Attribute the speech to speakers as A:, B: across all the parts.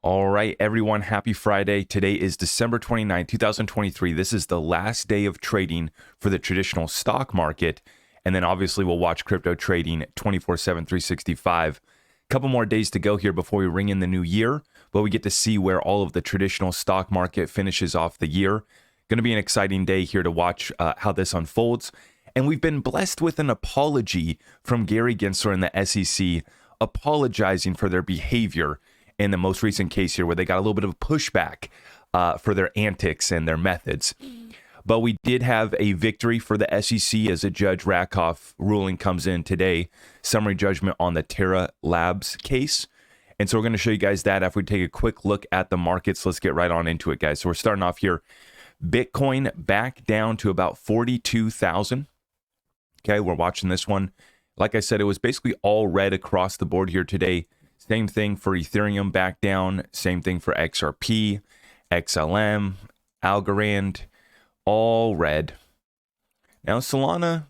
A: All right, everyone, happy Friday. Today is December 29, 2023. This is the last day of trading for the traditional stock market. And then obviously we'll watch crypto trading 24/7, 365. Couple more days to go here before we ring in the new year, but we get to see where all of the traditional stock market finishes off the year. Going to be an exciting day here to watch how this unfolds. And we've been blessed with an apology from Gary Gensler and the SEC apologizing for their behavior in the most recent case here, where they got a little bit of pushback for their antics and their methods. But we did have a victory for the SEC as a Judge Rakoff ruling comes in today, summary judgment on the Terra Labs case. And so we're going to show you guys that after we take a quick look at the markets. Let's get right on into it, guys. So we're starting off here. Bitcoin back down to about 42,000. Okay, we're watching this one. Like I said, it was basically all red across the board here today. Same thing for Ethereum back down. Same thing for XRP, XLM, Algorand, all red. Now Solana,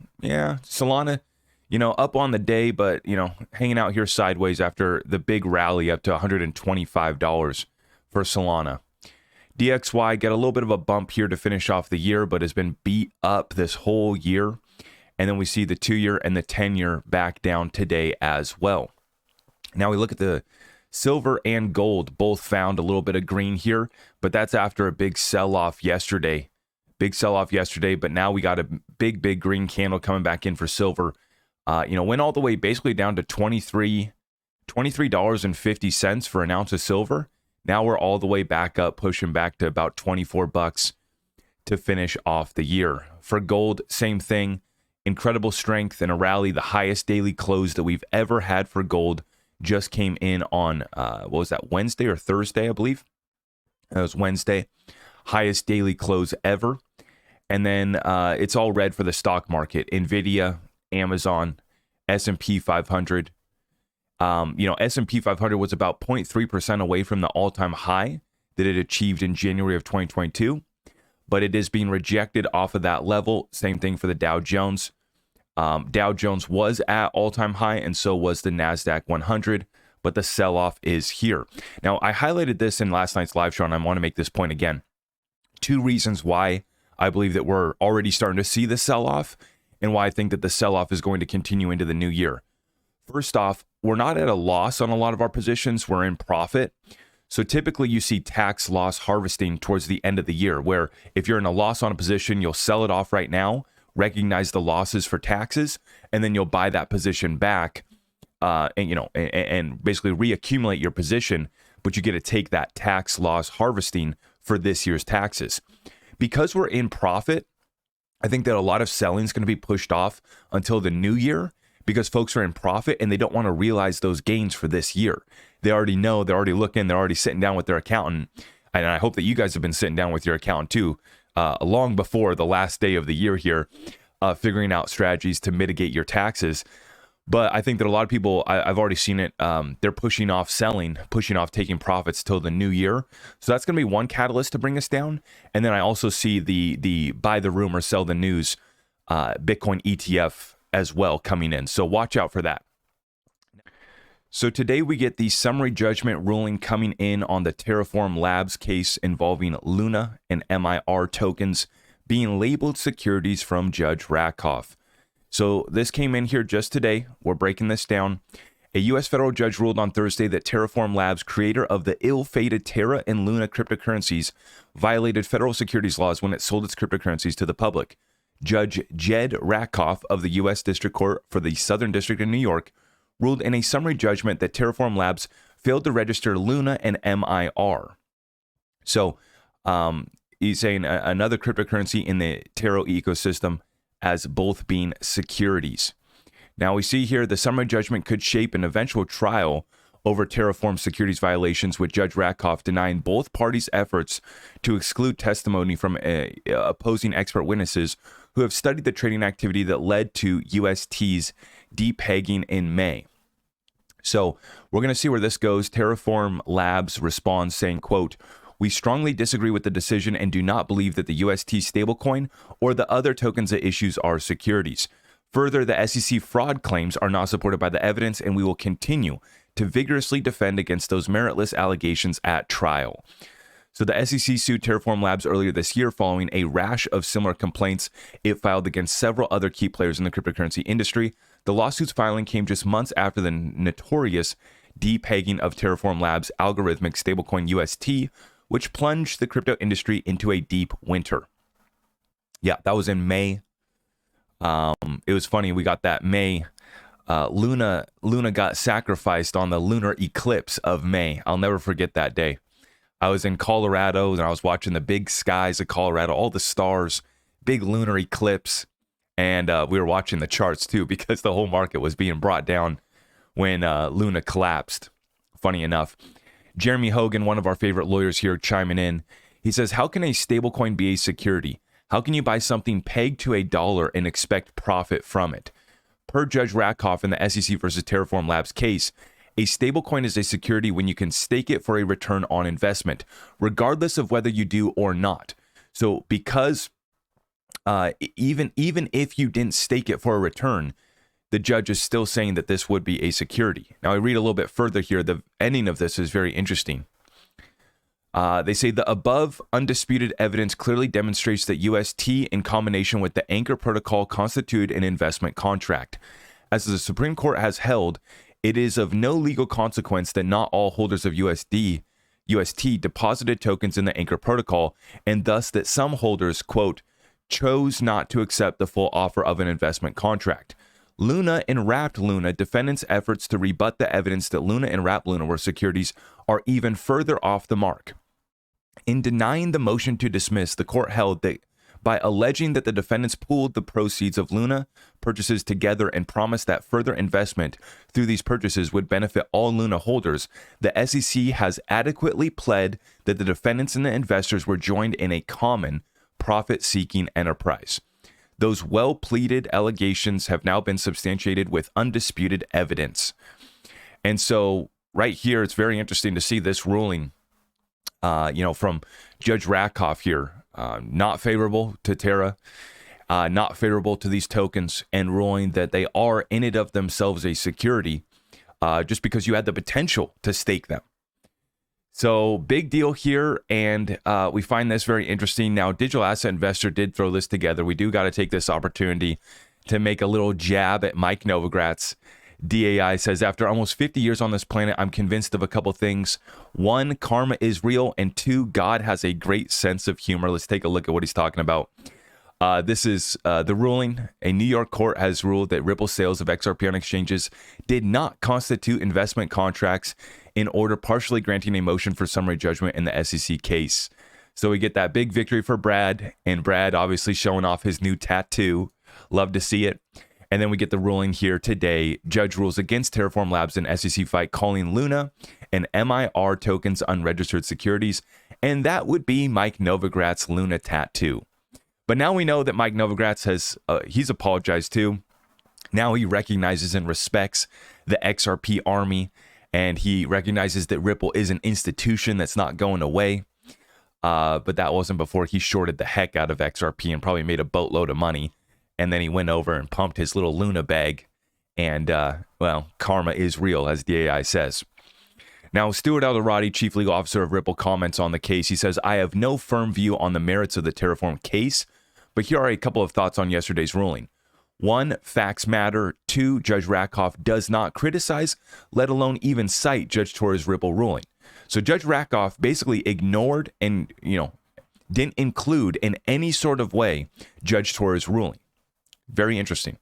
A: up on the day, but, hanging out here sideways after the big rally up to $125 for Solana. DXY got a little bit of a bump here to finish off the year, but has been beat up this whole year. And then we see the 2-year and the 10-year back down today as well. Now we look at the silver and gold, both found a little bit of green here, but that's after a big sell-off yesterday. But now we got a big green candle coming back in for silver. Went all the way basically down to $23.50 for an ounce of silver. Now we're all the way back up, pushing back to about $24 to finish off the year. For gold, same thing. Incredible strength and a rally, the highest daily close that we've ever had for gold. Just came in on, Wednesday or Thursday, I believe. It was Wednesday. Highest daily close ever. And then it's all red for the stock market. Nvidia, Amazon, S&P 500. S&P 500 was about 0.3% away from the all-time high that it achieved in January of 2022. But it is being rejected off of that level. Same thing for the Dow Jones. Dow Jones was at all-time high, and so was the NASDAQ 100, but the sell-off is here. Now, I highlighted this in last night's live show, and I want to make this point again. 2 reasons why I believe that we're already starting to see the sell-off, and why I think that the sell-off is going to continue into the new year. First off, we're not at a loss on a lot of our positions. We're in profit. So typically you see tax loss harvesting towards the end of the year, where if you're in a loss on a position, you'll sell it off right now, recognize the losses for taxes, and then you'll buy that position back and basically reaccumulate your position, but you get to take that tax loss harvesting for this year's taxes. Because we're in profit, I think that a lot of selling is going to be pushed off until the new year, because folks are in profit and they don't want to realize those gains for this year. They already know, they're already looking, they're already sitting down with their accountant. And I hope that you guys have been sitting down with your accountant too, long before the last day of the year here, figuring out strategies to mitigate your taxes. But I think that a lot of people, I've already seen it, they're pushing off selling, pushing off taking profits till the new year. So that's going to be one catalyst to bring us down. And then I also see the buy the rumor, sell the news Bitcoin ETF as well coming in. So watch out for that. So today we get the summary judgment ruling coming in on the Terraform Labs case involving Luna and MIR tokens being labeled securities from Judge Rakoff. So this came in here just today. We're breaking this down. A U.S. federal judge ruled on Thursday that Terraform Labs, creator of the ill-fated Terra and Luna cryptocurrencies, violated federal securities laws when it sold its cryptocurrencies to the public. Judge Jed Rakoff of the U.S. District Court for the Southern District of New York ruled in a summary judgment that Terraform Labs failed to register Luna and MIR. So he's saying another cryptocurrency in the Terra ecosystem as both being securities. Now we see here the summary judgment could shape an eventual trial over Terraform securities violations, with Judge Rakoff denying both parties' efforts to exclude testimony from opposing expert witnesses who have studied the trading activity that led to UST's depegging in May. So we're going to see where this goes. Terraform Labs responds saying, quote, "We strongly disagree with the decision and do not believe that the UST stablecoin or the other tokens it issues are securities. Further, the SEC fraud claims are not supported by the evidence, and we will continue to vigorously defend against those meritless allegations at trial. So the SEC sued Terraform Labs earlier this year following a rash of similar complaints it filed against several other key players in the cryptocurrency industry. The lawsuit's filing came just months after the notorious depegging of Terraform Labs' algorithmic stablecoin UST, which plunged the crypto industry into a deep winter. Yeah, that was in May. It was funny, we got that May. Luna got sacrificed on the lunar eclipse of May. I'll never forget that day. I was in Colorado and I was watching the big skies of Colorado, all the stars, big lunar eclipse. And we were watching the charts too, because the whole market was being brought down when Luna collapsed. Funny enough. Jeremy Hogan, one of our favorite lawyers here, chiming in. He says, how can a stablecoin be a security? How can you buy something pegged to $1 and expect profit from it? Per Judge Rakoff in the SEC versus Terraform Labs case, a stablecoin is a security when you can stake it for a return on investment, regardless of whether you do or not. So because even if you didn't stake it for a return, the judge is still saying that this would be a security. Now, I read a little bit further here. The ending of this is very interesting. They say the above undisputed evidence clearly demonstrates that UST in combination with the Anchor Protocol constitute an investment contract. As the Supreme Court has held, it is of no legal consequence that not all holders of UST deposited tokens in the Anchor Protocol, and thus that some holders, quote, chose not to accept the full offer of an investment contract. Luna and Wrapped Luna defendants' efforts to rebut the evidence that Luna and Wrapped Luna were securities are even further off the mark. In denying the motion to dismiss, the court held that by alleging that the defendants pooled the proceeds of Luna purchases together and promised that further investment through these purchases would benefit all Luna holders, the SEC has adequately pled that the defendants and the investors were joined in a common profit-seeking enterprise. Those well-pleaded allegations have now been substantiated with undisputed evidence. And so right here, it's very interesting to see this ruling, from Judge Rakoff here. Not favorable to Terra, not favorable to these tokens, and ruling that they are in and of themselves a security just because you had the potential to stake them. So big deal here, and we find this very interesting. Now, Digital Asset Investor did throw this together. We do got to take this opportunity to make a little jab at Mike Novogratz. DAI says, after almost 50 years on this planet, I'm convinced of a couple things. One, karma is real, and two, God has a great sense of humor. Let's take a look at what he's talking about. This is the ruling. A New York court has ruled that Ripple sales of XRP on exchanges did not constitute investment contracts in order partially granting a motion for summary judgment in the SEC case. So we get that big victory for Brad, and Brad obviously showing off his new tattoo. Love to see it. And then we get the ruling here today. Judge rules against Terraform Labs in SEC fight, calling Luna and MIR tokens unregistered securities. And that would be Mike Novogratz's Luna tattoo. But now we know that Mike Novogratz he's apologized too. Now he recognizes and respects the XRP army. And he recognizes that Ripple is an institution that's not going away. But that wasn't before he shorted the heck out of XRP and probably made a boatload of money. And then he went over and pumped his little Luna bag. And, karma is real, as DAI says. Now, Stuart Alderati, Chief Legal Officer of Ripple, comments on the case. He says, I have no firm view on the merits of the Terraform case, but here are a couple of thoughts on yesterday's ruling. One, facts matter. Two, Judge Rakoff does not criticize, let alone even cite Judge Torres' Ripple ruling. So Judge Rakoff basically ignored and, didn't include in any sort of way Judge Torres' ruling. Very interesting.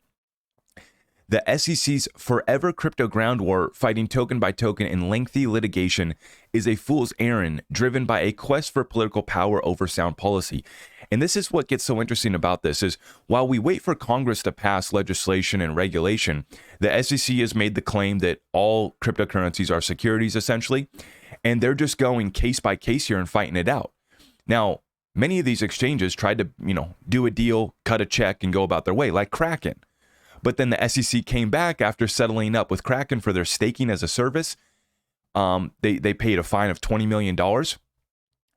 A: The SEC's forever crypto ground war, fighting token by token in lengthy litigation, is a fool's errand driven by a quest for political power over sound policy. And this is what gets so interesting about this is while we wait for Congress to pass legislation and regulation, the SEC has made the claim that all cryptocurrencies are securities essentially, and they're just going case by case here and fighting it out. Now, many of these exchanges tried to, do a deal, cut a check, and go about their way, like Kraken. But then the SEC came back after settling up with Kraken for their staking as a service. They paid a fine of $20 million.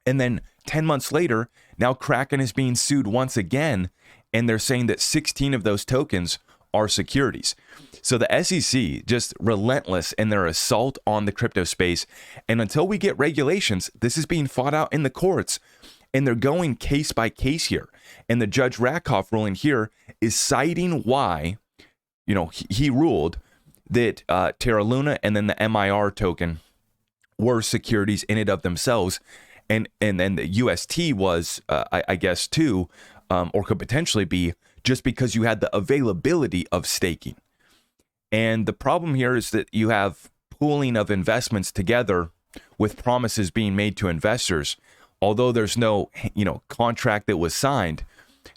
A: And then 10 months later, now Kraken is being sued once again. And they're saying that 16 of those tokens are securities. So the SEC just relentless in their assault on the crypto space. And until we get regulations, this is being fought out in the courts. And they're going case by case here. And the Judge Rakoff ruling here is citing why, he ruled that Terra Luna and then the MIR token were securities in and of themselves. And then the UST was, I guess, too, or could potentially be, just because you had the availability of staking. And the problem here is that you have pooling of investments together with promises being made to investors. Although there's no, contract that was signed,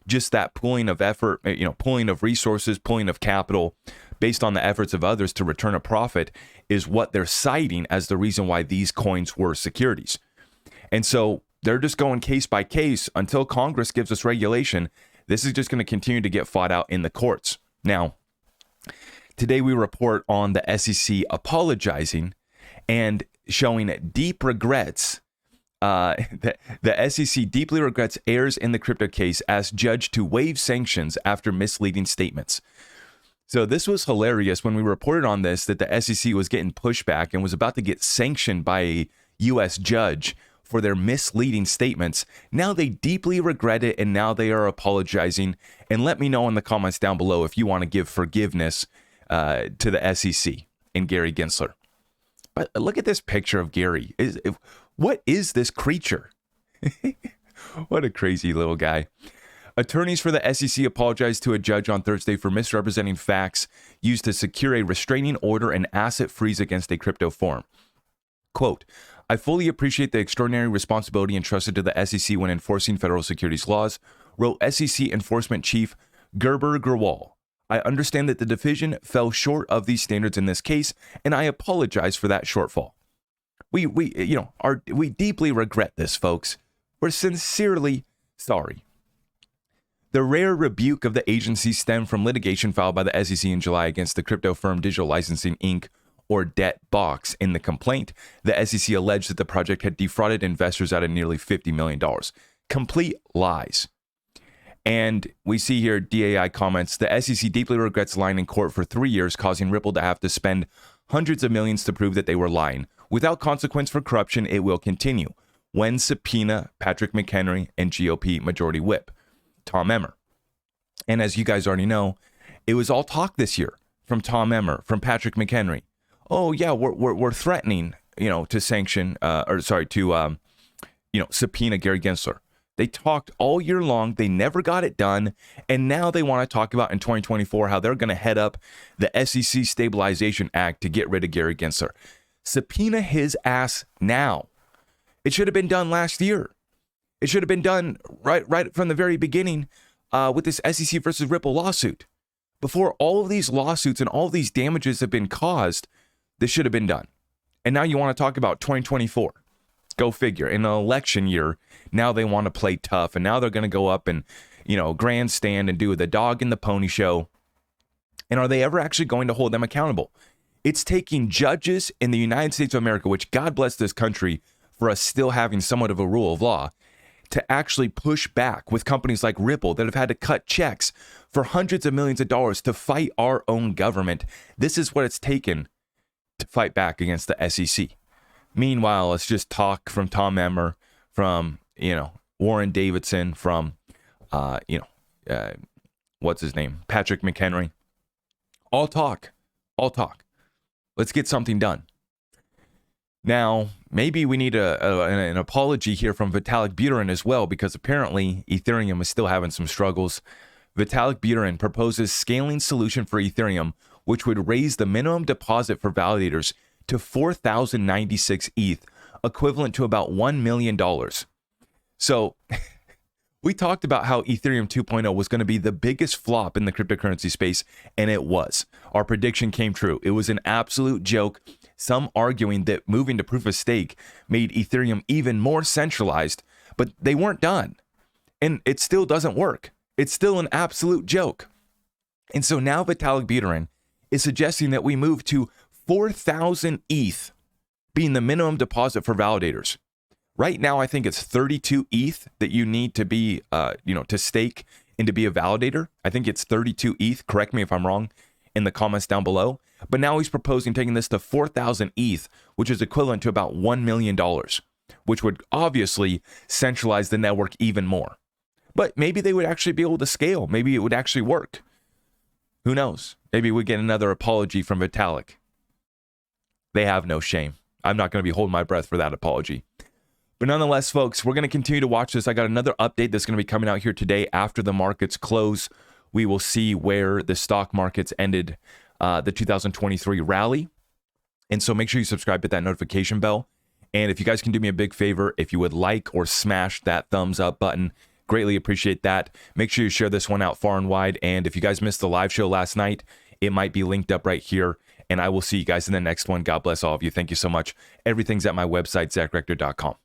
A: just that pooling of effort, pooling of resources, pooling of capital based on the efforts of others to return a profit is what they're citing as the reason why these coins were securities. And so they're just going case by case until Congress gives us regulation. This is just going to continue to get fought out in the courts. Now, today we report on the SEC apologizing and showing deep regrets. The SEC deeply regrets errors in the crypto case, asked judge to waive sanctions after misleading statements. So this was hilarious when we reported on this, that the SEC was getting pushback and was about to get sanctioned by a U.S. judge for their misleading statements. Now they deeply regret it, and now they are apologizing. And let me know in the comments down below if you want to give forgiveness to the SEC and Gary Gensler. But look at this picture of Gary. What is this creature? What a crazy little guy. Attorneys for the SEC apologized to a judge on Thursday for misrepresenting facts used to secure a restraining order and asset freeze against a crypto firm. Quote, I fully appreciate the extraordinary responsibility entrusted to the SEC when enforcing federal securities laws, wrote SEC Enforcement Chief Gerber Gerwal. I understand that the division fell short of these standards in this case, and I apologize for that shortfall. We deeply regret this, folks. We're sincerely sorry. The rare rebuke of the agency stemmed from litigation filed by the SEC in July against the crypto firm Digital Licensing Inc., or Debt Box. In the complaint, the SEC alleged that the project had defrauded investors out of nearly $50 million. Complete lies. And we see here DAI comments, the SEC deeply regrets lying in court for 3 years, causing Ripple to have to spend hundreds of millions to prove that they were lying. Without consequence for corruption, it will continue. When subpoena Patrick McHenry and GOP Majority Whip Tom Emmer. And as you guys already know, it was all talk this year from Tom Emmer, from Patrick McHenry. Oh yeah, we're threatening, to sanction, subpoena Gary Gensler. They talked all year long. They never got it done. And now they want to talk about in 2024 how they're going to head up the SEC Stabilization Act to get rid of Gary Gensler. Subpoena his ass now. It should have been done last year. It should have been done right from the very beginning with this SEC versus Ripple lawsuit. Before all of these lawsuits and all of these damages have been caused, this should have been done. And now you want to talk about 2024. Go figure. In an election year, now they want to play tough. And now they're going to go up and, grandstand and do the dog and the pony show. And are they ever actually going to hold them accountable? It's taking judges in the United States of America, which God bless this country for us still having somewhat of a rule of law, to actually push back with companies like Ripple that have had to cut checks for hundreds of millions of dollars to fight our own government. This is what it's taken to fight back against the SEC. Meanwhile, it's just talk from Tom Emmer, from, Warren Davidson, from, what's his name? Patrick McHenry. All talk. Let's get something done. Now, maybe we need an apology here from Vitalik Buterin as well, because apparently Ethereum is still having some struggles. Vitalik Buterin proposes scaling solution for Ethereum, which would raise the minimum deposit for validators to 4,096 ETH, equivalent to about $1 million. So we talked about how Ethereum 2.0 was going to be the biggest flop in the cryptocurrency space, and it was. Our prediction came true. It was an absolute joke. Some arguing that moving to proof of stake made Ethereum even more centralized, but they weren't done. And it still doesn't work. It's still an absolute joke. And so now Vitalik Buterin is suggesting that we move to 4,000 ETH being the minimum deposit for validators. Right now, I think it's 32 ETH that you need to be, to stake and to be a validator. I think it's 32 ETH. Correct me if I'm wrong in the comments down below. But now he's proposing taking this to 4,000 ETH, which is equivalent to about $1 million, which would obviously centralize the network even more. But maybe they would actually be able to scale. Maybe it would actually work. Who knows? Maybe we get another apology from Vitalik. They have no shame. I'm not going to be holding my breath for that apology. But nonetheless, folks, we're going to continue to watch this. I got another update that's going to be coming out here today after the markets close. We will see where the stock markets ended the 2023 rally. And so make sure you subscribe, hit that notification bell. And if you guys can do me a big favor, if you would like or smash that thumbs up button, greatly appreciate that. Make sure you share this one out far and wide. And if you guys missed the live show last night, it might be linked up right here. And I will see you guys in the next one. God bless all of you. Thank you so much. Everything's at my website, ZachRector.com.